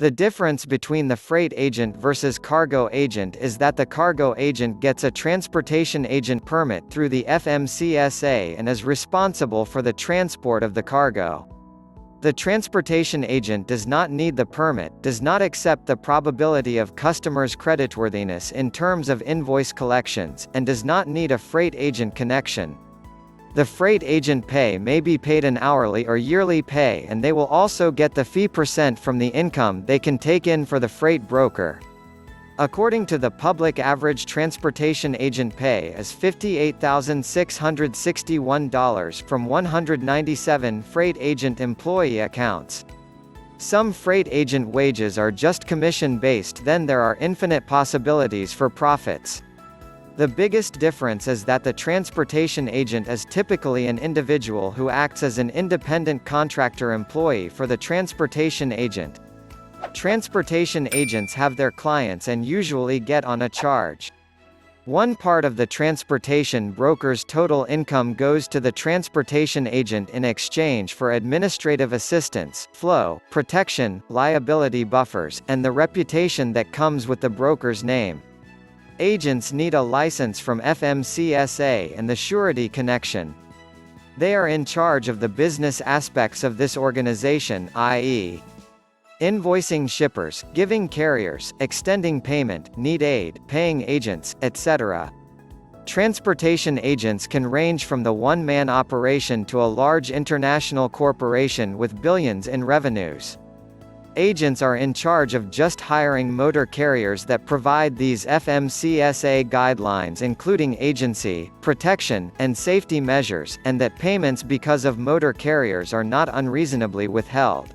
The difference between the freight agent versus cargo agent is that the cargo agent gets a transportation agent permit through the FMCSA and is responsible for the transport of the cargo. The transportation agent does not need the permit, does not accept the probability of customers' creditworthiness in terms of invoice collections, and does not need a freight agent connection. The freight agent pay may be paid an hourly or yearly pay, and they will also get the fee percent from the income they can take in for the freight broker. According to the public, average transportation agent pay is $58,661 from 197 freight agent employee accounts. Some freight agent wages are just commission-based, then there are infinite possibilities for profits. The biggest difference is that the transportation agent is typically an individual who acts as an independent contractor employee for the transportation agent. Transportation agents have their clients and usually get on a charge. One part of the transportation broker's total income goes to the transportation agent in exchange for administrative assistance, flow, protection, liability buffers, and the reputation that comes with the broker's name. Agents need a license from FMCSA and the surety connection. They are in charge of the business aspects of this organization, i.e., invoicing shippers, giving carriers, extending payment, need aid, paying agents, etc. Transportation agents can range from the one-man operation to a large international corporation with billions in revenues. Agents are in charge of just hiring motor carriers that provide these FMCSA guidelines, including agency, protection, and safety measures, and that payments because of motor carriers are not unreasonably withheld.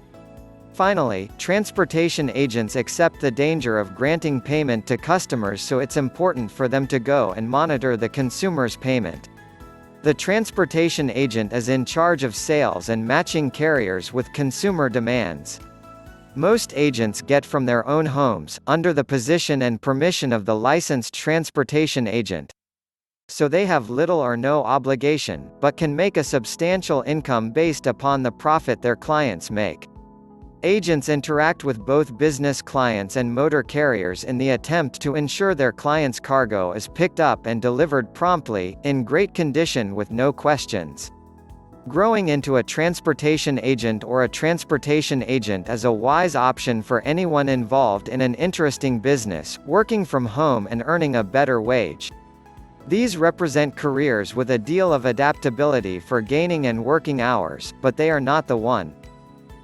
Finally, transportation agents accept the danger of granting payment to customers, so it's important for them to go and monitor the consumer's payment. The transportation agent is in charge of sales and matching carriers with consumer demands. Most agents get from their own homes, under the position and permission of the licensed transportation agent. So they have little or no obligation, but can make a substantial income based upon the profit their clients make. Agents interact with both business clients and motor carriers in the attempt to ensure their clients' cargo is picked up and delivered promptly, in great condition with no questions. Growing into a transportation agent or a transportation agent is a wise option for anyone involved in an interesting business, working from home and earning a better wage. These represent careers with a deal of adaptability for gaining and working hours, but they are not the one.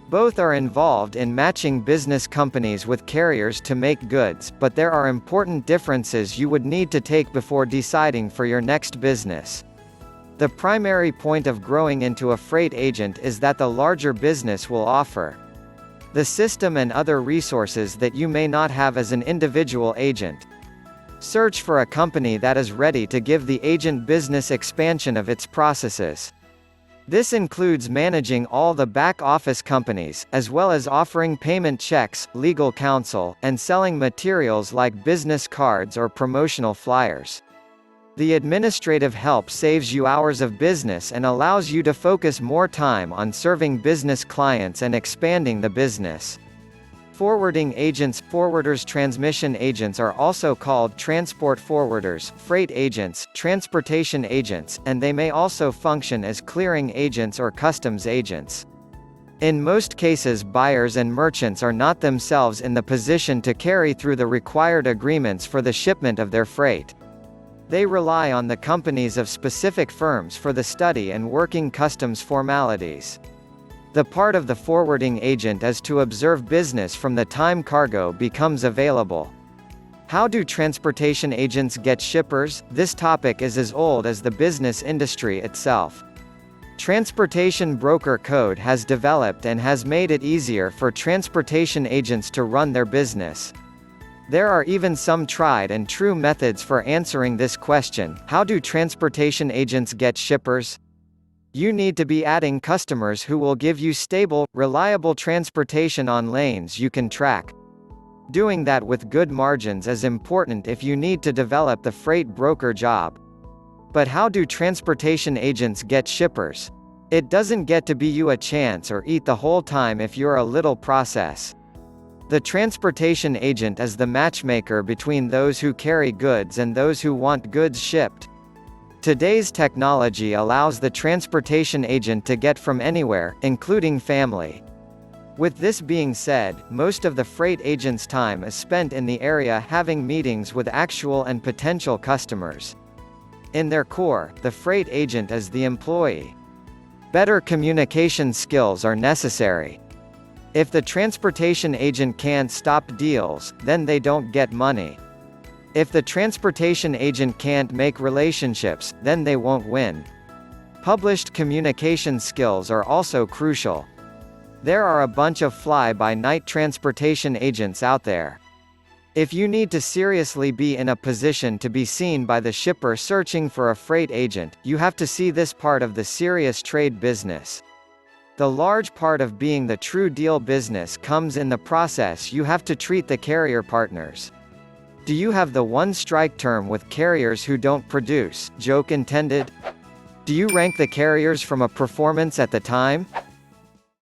Both are involved in matching business companies with carriers to make goods, but there are important differences you would need to take before deciding for your next business. The primary point of growing into a freight agent is that the larger business will offer the system and other resources that you may not have as an individual agent. Search for a company that is ready to give the agent business expansion of its processes. This includes managing all the back-office companies, as well as offering payment checks, legal counsel, and selling materials like business cards or promotional flyers. The administrative help saves you hours of business and allows you to focus more time on serving business clients and expanding the business. Forwarding agents, forwarders, transmission agents are also called transport forwarders, freight agents, transportation agents, and they may also function as clearing agents or customs agents. In most cases, buyers and merchants are not themselves in the position to carry through the required agreements for the shipment of their freight. They rely on the companies of specific firms for the study and working customs formalities. The part of the forwarding agent is to observe business from the time cargo becomes available. How do transportation agents get shippers? This topic is as old as the business industry itself. Transportation broker code has developed and has made it easier for transportation agents to run their business. There are even some tried and true methods for answering this question: how do transportation agents get shippers? You need to be adding customers who will give you stable, reliable transportation on lanes you can track. Doing that with good margins is important if you need to develop the freight broker job. But how do transportation agents get shippers? It doesn't get to be you a chance or eat the whole time if you're a little process. The transportation agent is the matchmaker between those who carry goods and those who want goods shipped. Today's technology allows the transportation agent to get from anywhere, including family. With this being said, most of the freight agent's time is spent in the area having meetings with actual and potential customers. In their core, the freight agent is the employee. Better communication skills are necessary. If the transportation agent can't stop deals, then they don't get money. If the transportation agent can't make relationships, then they won't win. Published communication skills are also crucial. There are a bunch of fly-by-night transportation agents out there. If you need to seriously be in a position to be seen by the shipper searching for a freight agent, you have to see this part of the serious trade business. The large part of being the true deal business comes in the process you have to treat the carrier partners. Do you have the one-strike term with carriers who don't produce, joke intended? Do you rank the carriers from a performance at the time?